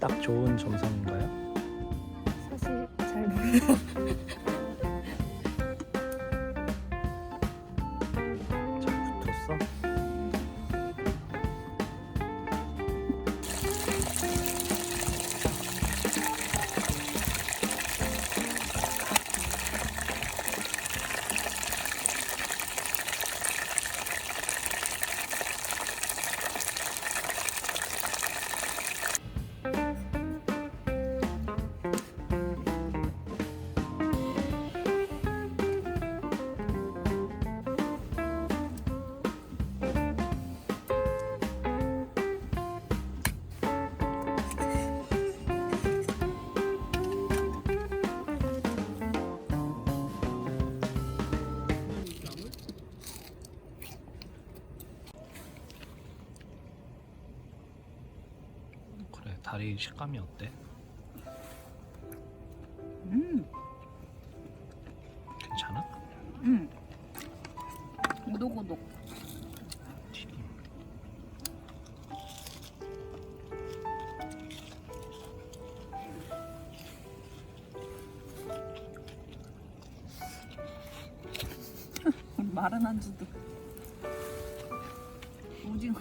딱 좋은 점성인가요? 사실 잘 몰라요. 잘 붙었어? 그래, 다리 식감이 어때? 괜찮아? 오독오독. 튀김. 마른 안주도 오징어.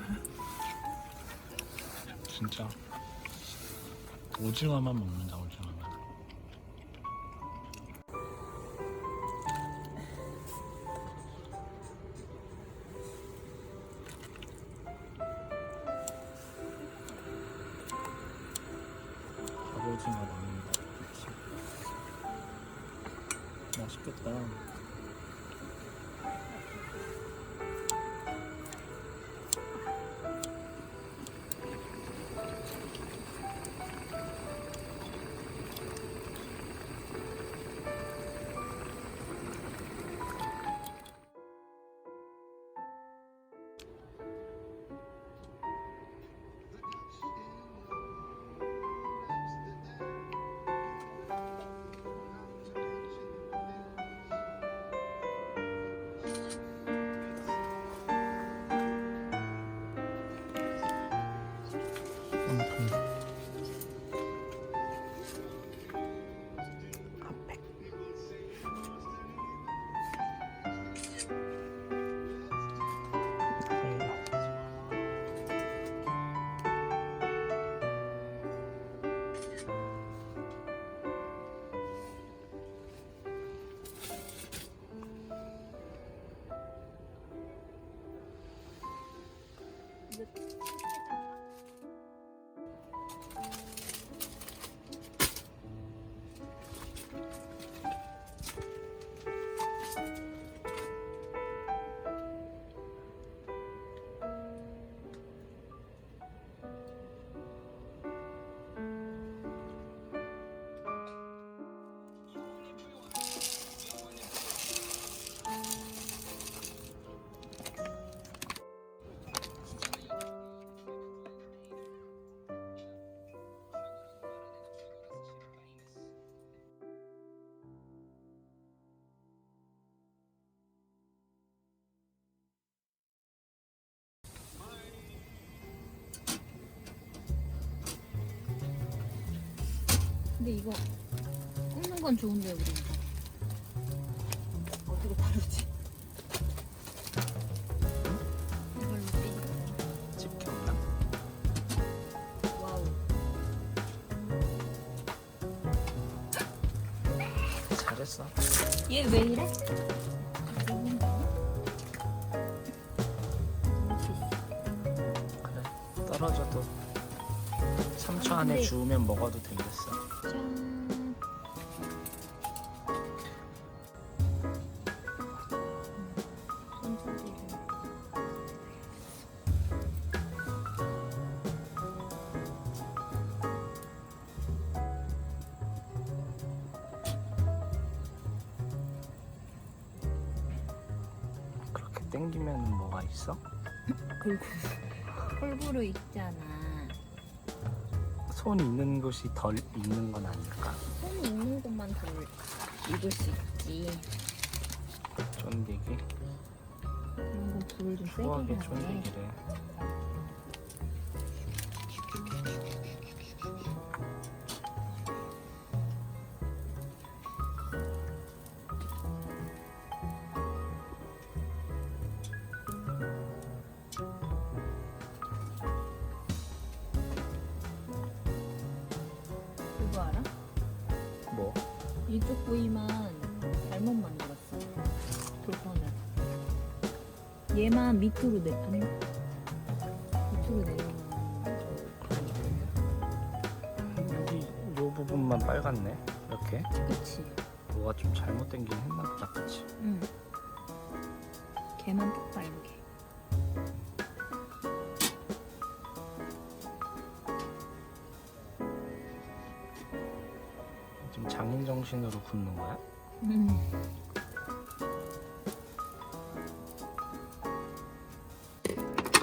진짜 오징어만 먹는다. 오징어만. 갑오징어 먹는다. 맛있겠다. 핫팩. 근데 이거 굽는 건 좋은데 우리 이거 어떻게 다루지? 이걸로 찌. 집혔나? 와우. 잘했어. 얘 왜 이래? 그래, 떨어져도 3초 안에 근데- 주우면 먹어도 되겠어. 짠. 그렇게 땡기면 뭐가 있어? 그리고 홀구로 있잖아. 손 있는 곳이 덜 있는 건 아닐까? 손 있는 것만 더 익을 수 있지. 쫀디기? 이런 건 불을 좀 세게 추억의 해야 돼. 쫀디기래. 그거 알아? 뭐? 이쪽 부위만 잘못 만들었어. 돌판을. 얘만 밑으로 아니 밑으로 내려가는. 여기 요 부분만 빨갛네. 이렇게 그치? 뭐가 좀 잘못된 긴 했나 보다. 그치? 응. 걔만 딱 빨개. 지금 장인 정신으로 굽는 거야?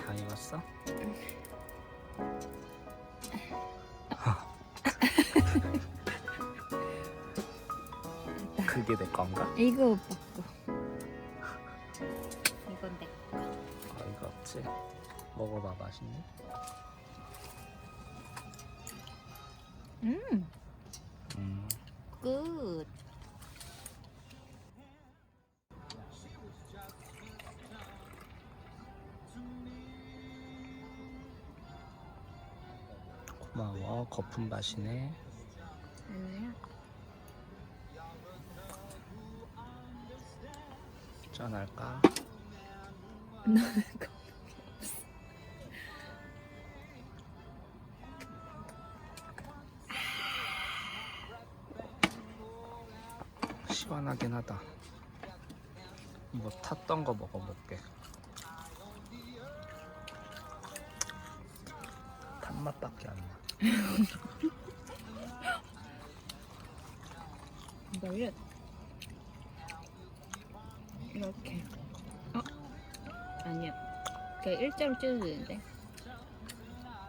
다 익었어? 그게 내 건가? 이거 오빠 거. 이건 내 거. 어이가 없지? 먹어봐. 맛있네? 끝. 고마워. 거품 맛이네. 아니야. 짠할까? 너는 거. 시원하긴 하다. 이거 탔던 거 먹어볼게. 단맛밖에 안 나. 이걸 이렇게. 아니야. 그냥 일자로 찢어도 되는데.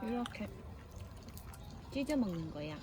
이렇게 찢어 먹는 거야.